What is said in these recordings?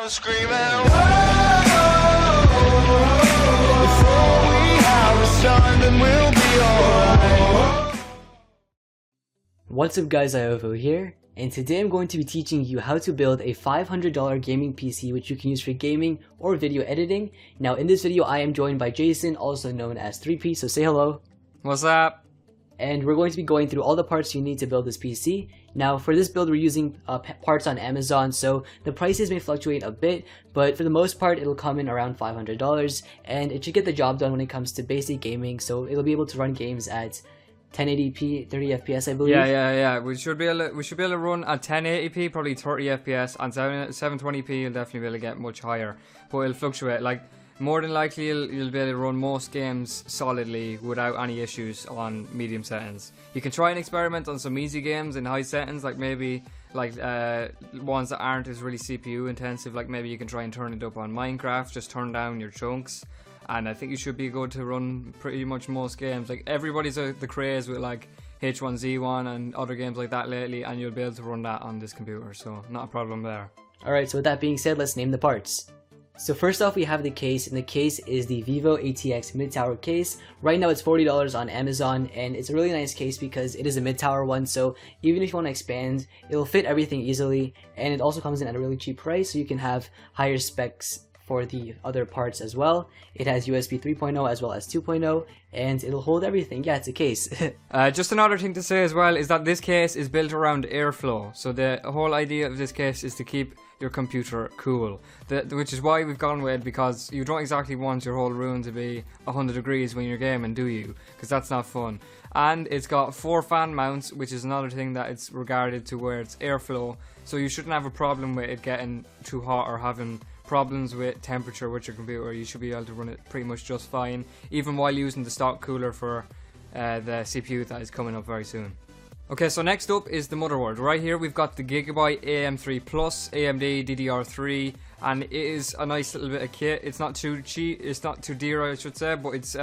I'm screaming, whoa. Before we have a son, then we'll be alright. What's up guys, Iovo here, and today I'm going to be teaching you how to build a $500 gaming PC which you can use for gaming or video editing. Now in this video I am joined by Jason, also known as 3P, so say hello. What's up? And we're going to be going through all the parts you need to build this PC. Now for this build we're using parts on Amazon, so the prices may fluctuate a bit, but for the most part it'll come in around $500 and it should get the job done when it comes to basic gaming, so it'll be able to run games at 1080p, 30 FPS, I believe. Yeah. We should be able to run at 1080p, probably 30 FPS, and 720p you'll definitely be able to get much higher, but it'll fluctuate. Like more than likely you'll be able to run most games solidly without any issues on medium settings. You can try and experiment on some easy games in high settings, like maybe ones that aren't as really CPU intensive, like maybe you can try and turn it up on Minecraft, just turn down your chunks. And I think you should be good to run pretty much most games. Like everybody's the craze with like H1Z1 and other games like that lately, and you'll be able to run that on this computer, so not a problem there. Alright, so with that being said, let's name the parts. So first off we have the case, and the case is the Vivo ATX mid-tower case. Right now it's $40 on Amazon, and it's a really nice case because it is a mid-tower one, so even if you want to expand, it'll fit everything easily, and it also comes in at a really cheap price, so you can have higher specs for the other parts as well. It has USB 3.0 as well as 2.0, and it'll hold everything. Yeah, it's a case. Just another thing to say as well is that this case is built around airflow, so the whole idea of this case is to keep your computer cool, which is why we've gone with it, because you don't exactly want your whole room to be 100 degrees when you're gaming, do you? Because that's not fun. And it's got 4 fan mounts, which is another thing that it's regarded to where it's airflow, so you shouldn't have a problem with it getting too hot or having problems with temperature with your computer. You should be able to run it pretty much just fine, even while using the stock cooler for the CPU that is coming up very soon. Okay, so next up is the motherboard. Right here we've got the Gigabyte AM3 Plus AMD DDR3, and it is a nice little bit of kit. It's not too cheap, it's not too dear I should say, but it's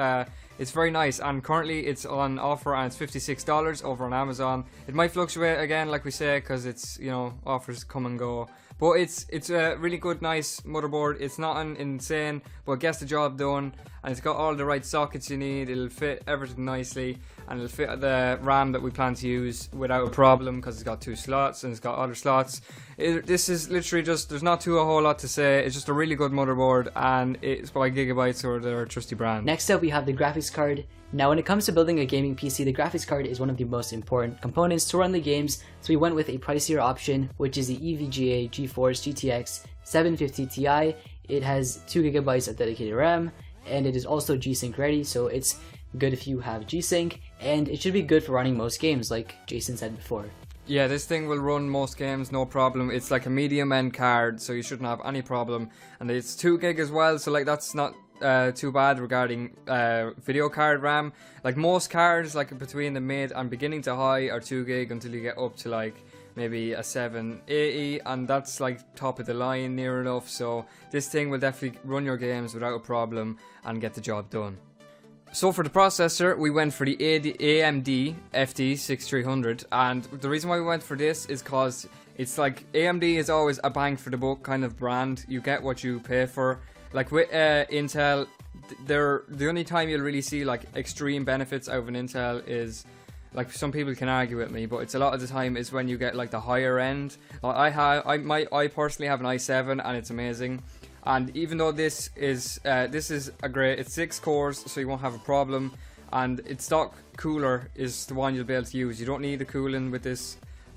very nice, and currently it's on offer and it's $56 over on Amazon. It might fluctuate again, like we say, because it's, you know, offers come and go. But it's a really good, nice motherboard. It's not insane, but it gets the job done, and it's got all the right sockets you need. It'll fit everything nicely, and it'll fit the RAM that we plan to use without a problem, because it's got 2 slots and it's got other slots. This is literally just, there's not a whole lot to say. It's just a really good motherboard, and it's by Gigabyte, or their trusty brand. Next up we have the graphics card. Now when it comes to building a gaming PC, the graphics card is one of the most important components to run the games, so we went with a pricier option, which is the EVGA GeForce GTX 750 Ti. It has 2 GB of dedicated RAM, and it is also G-Sync ready, so it's good if you have G-Sync, and it should be good for running most games, like Jason said before. Yeah, this thing will run most games, no problem. It's like a medium end card, so you shouldn't have any problem. And it's 2 gig as well, so like that's not too bad regarding video card RAM. Like most cards, like between the mid and beginning to high, are 2 gig until you get up to like maybe a 780, and that's like top of the line near enough. So this thing will definitely run your games without a problem and get the job done. So for the processor, we went for the AMD FD6300, and the reason why we went for this is because it's like AMD is always a bang for the buck kind of brand. You get what you pay for. Like with Intel, the only time you'll really see like extreme benefits out of an Intel is, like, some people can argue with me, but it's a lot of the time is when you get like the higher end. I personally have an i7 and it's amazing. And even though this is a great, it's 6 cores, so you won't have a problem, and its stock cooler is the one you'll be able to use. You don't need the cooling with this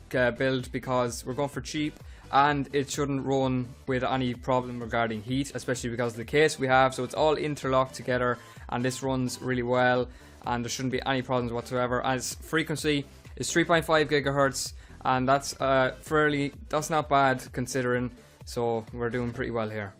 build because we're going for cheap, and it shouldn't run with any problem regarding heat, especially because of the case we have. So it's all interlocked together, and this runs really well, and there shouldn't be any problems whatsoever. And its frequency is 3.5 gigahertz, and that's not bad considering. So we're doing pretty well here.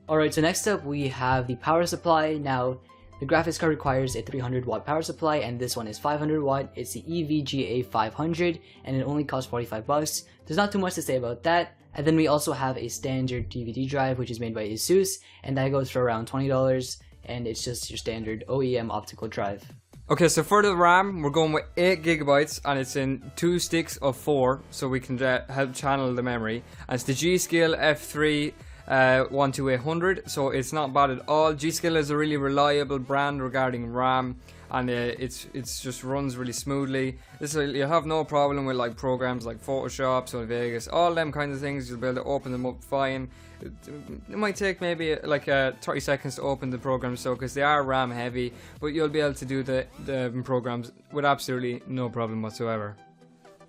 Alright, so next up we have the power supply. Now, the graphics card requires a 300 watt power supply, and this one is 500 watt. It's the EVGA 500, and it only costs $45. There's not too much to say about that. And then we also have a standard DVD drive, which is made by ASUS, and that goes for around $20, and it's just your standard OEM optical drive. Okay, so for the RAM, we're going with 8 gigabytes, and it's in 2 sticks of 4, so we can help channel the memory. And it's the G.Skill F3 12800, so it's not bad at all. G.Skill is a really reliable brand regarding RAM, and it's just runs really smoothly. You'll have no problem with like programs like Photoshop, Sony Vegas, all them kinds of things. You'll be able to open them up fine. It might take maybe like 30 seconds to open the programs, so because they are RAM heavy, but you'll be able to do the programs with absolutely no problem whatsoever.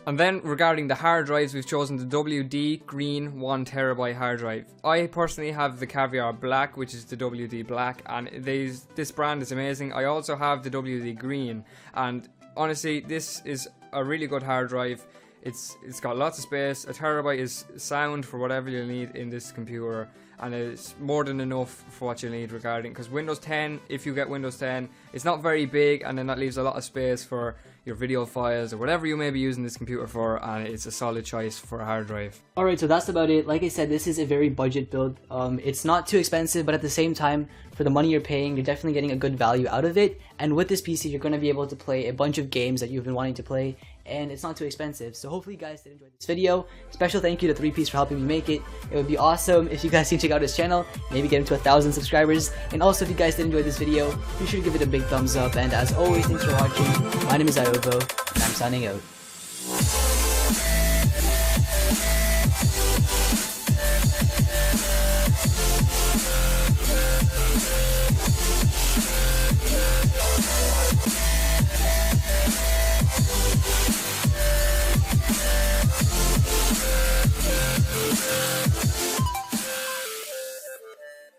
And then regarding the hard drives, we've chosen the WD Green 1TB hard drive. I personally have the Caviar Black, which is the WD Black, and this brand is amazing. I also have the WD Green, and honestly, this is a really good hard drive. It's got lots of space. A terabyte is sound for whatever you need in this computer, and it's more than enough for what you need regarding, because Windows 10, if you get Windows 10, it's not very big, and then that leaves a lot of space for your video files or whatever you may be using this computer for, and it's a solid choice for a hard drive. Alright, so that's about it. Like I said, this is a very budget build. It's not too expensive, but at the same time, for the money you're paying, you're definitely getting a good value out of it. And with this PC, you're going to be able to play a bunch of games that you've been wanting to play, and it's not too expensive. So hopefully you guys did enjoy this video. Special thank you to 3Piece for helping me make it. It would be awesome if you guys can check out his channel, maybe get him to 1,000 subscribers. And also, if you guys did enjoy this video, be sure to give it a big thumbs up. And as always, thanks for watching. My name is Iovo, and I'm signing out.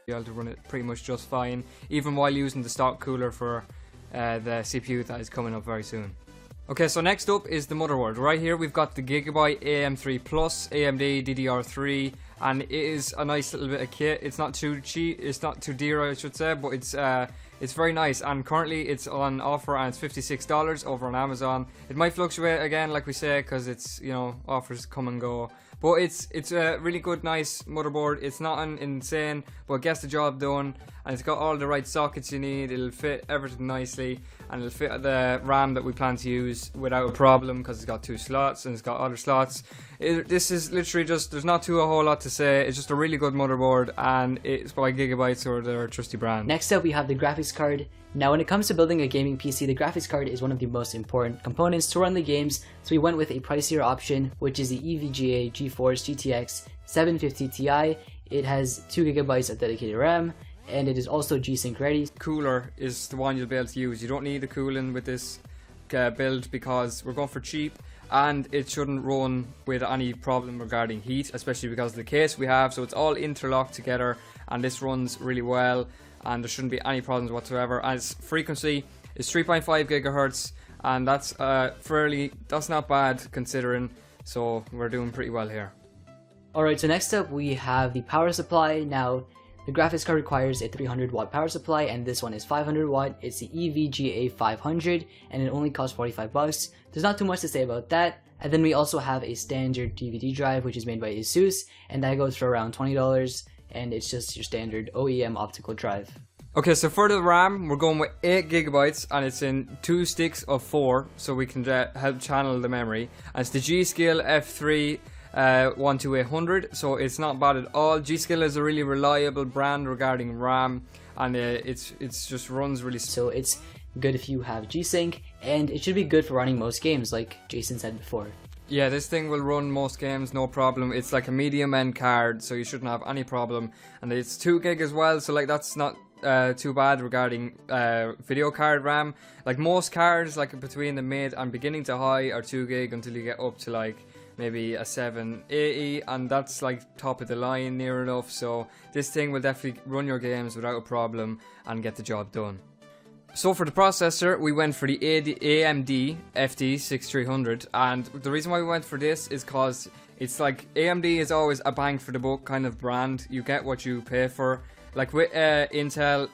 Be able to run it pretty much just fine, even while using the stock cooler for the CPU that is coming up very soon. Okay, so next up is the motherboard. Right here we've got the Gigabyte AM3 Plus AMD DDR3, and it is a nice little bit of kit. It's not too cheap, it's not too dear I should say, but it's very nice, and currently it's on offer and it's $56 over on Amazon. It might fluctuate again, like we say, because it's, you know, offers come and go. But it's a really good, nice motherboard. It's not insane, but it gets the job done, and it's got all the right sockets you need. It'll fit everything nicely, and it'll fit the RAM that we plan to use without a problem, because it's got 2 slots and it's got other slots. This is literally just, there's not a whole lot to say. It's just a really good motherboard, and it's by Gigabyte, or their trusty brand. Next up, we have the graphics card. Now, when it comes to building a gaming PC, the graphics card is one of the most important components to run the games, so we went with a pricier option, which is the EVGA GeForce GTX 750 Ti. It has 2GB of dedicated RAM, and it is also G-Sync ready. Cooler is the one you'll be able to use. You don't need the cooling with this build, because we're going for cheap, and it shouldn't run with any problem regarding heat, especially because of the case we have. So it's all interlocked together, and this runs really well, and there shouldn't be any problems whatsoever. As frequency is 3.5 gigahertz, and that's that's not bad considering, so we're doing pretty well here. Alright, so next up we have the power supply. Now, the graphics card requires a 300 watt power supply, and this one is 500 watt. It's the EVGA 500, and it only costs $45. There's not too much to say about that. And then we also have a standard DVD drive, which is made by ASUS, and that goes for around $20, and it's just your standard OEM optical drive. Okay, so for the RAM, we're going with 8GB, and it's in 2 sticks of 4, so we can help channel the memory. And it's the G.Skill F3 12800, so it's not bad at all. G.Skill is a really reliable brand regarding RAM, and it's just runs really. So it's good if you have G-Sync, and it should be good for running most games, like Jason said before. Yeah, this thing will run most games, no problem. It's like a medium end card, so you shouldn't have any problem. And it's 2 gig as well, so like that's not too bad regarding video card RAM. Like most cards, like between the mid and beginning to high, are 2 gig until you get up to like maybe a 780, and that's like top of the line near enough. So this thing will definitely run your games without a problem and get the job done. So for the processor, we went for the AMD FD6300, and the reason why we went for this is because it's like AMD is always a bang for the buck kind of brand. You get what you pay for. Like with Intel,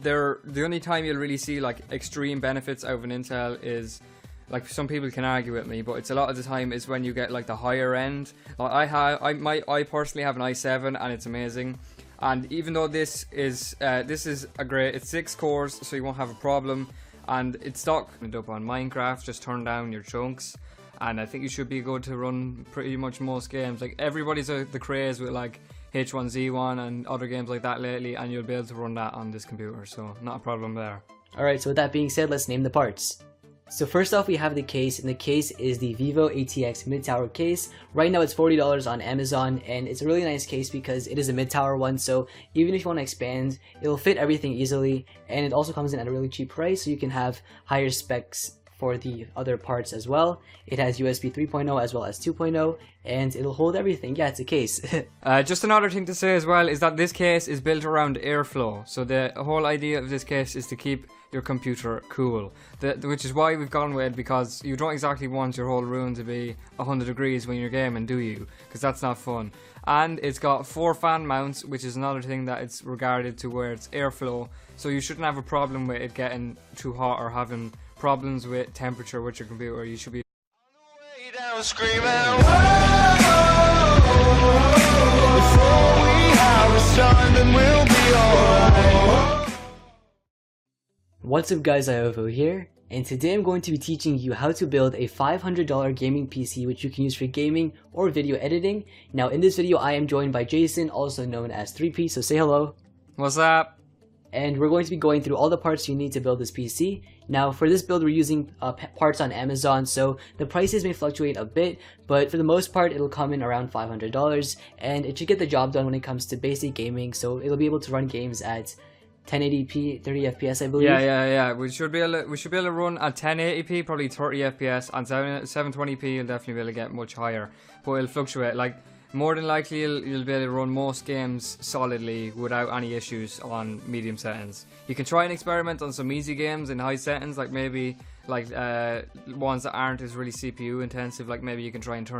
the only time you'll really see like extreme benefits out of an Intel is, like, some people can argue with me, but it's a lot of the time is when you get like the higher end. Like I personally have an i7, and it's amazing. And even though this is a great, it's 6 cores, so you won't have a problem, and it's stock up on Minecraft. Just turn down your chunks, and I think you should be good to run pretty much most games. Like everybody's the craze with like H1Z1 and other games like that lately, and you'll be able to run that on this computer, so not a problem there. Alright, so with that being said, let's name the parts. So first off, we have the case, and the case is the Vivo ATX mid-tower case. Right now it's $40 on Amazon, and it's a really nice case because it is a mid-tower one, so even if you want to expand, it'll fit everything easily, and it also comes in at a really cheap price, so you can have higher specs for the other parts as well. It has USB 3.0 as well as 2.0, and it'll hold everything. Yeah, it's a case. Just another thing to say as well is that this case is built around airflow, so the whole idea of this case is to keep your computer cool, which is why we've gone with, because you don't exactly want your whole room to be 100 degrees when you're gaming, do you? Because that's not fun. And it's got 4 fan mounts, which is another thing that it's regarded to where it's airflow, so you shouldn't have a problem with it getting too hot or having problems with temperature with your computer. You should be Way down screaming, whoa, before we have a son, then we'll be alright. What's up guys, Iovo here, and today I'm going to be teaching you how to build a $500 gaming PC which you can use for gaming or video editing. Now in this video I am joined by Jason, also known as 3P, so say hello. What's up? And we're going to be going through all the parts you need to build this PC. Now for this build we're using parts on Amazon, so the prices may fluctuate a bit, but for the most part it'll come in around $500, and it should get the job done when it comes to basic gaming, so it'll be able to run games at 1080p, 30 FPS, I believe. Yeah. We should be able to run at 1080p, probably 30 FPS, and 720p. You'll definitely be able to get much higher, but it'll fluctuate. Like more than likely, you'll be able to run most games solidly without any issues on medium settings. You can try and experiment on some easy games in high settings, like maybe ones that aren't as really CPU intensive. Like maybe you can try and turn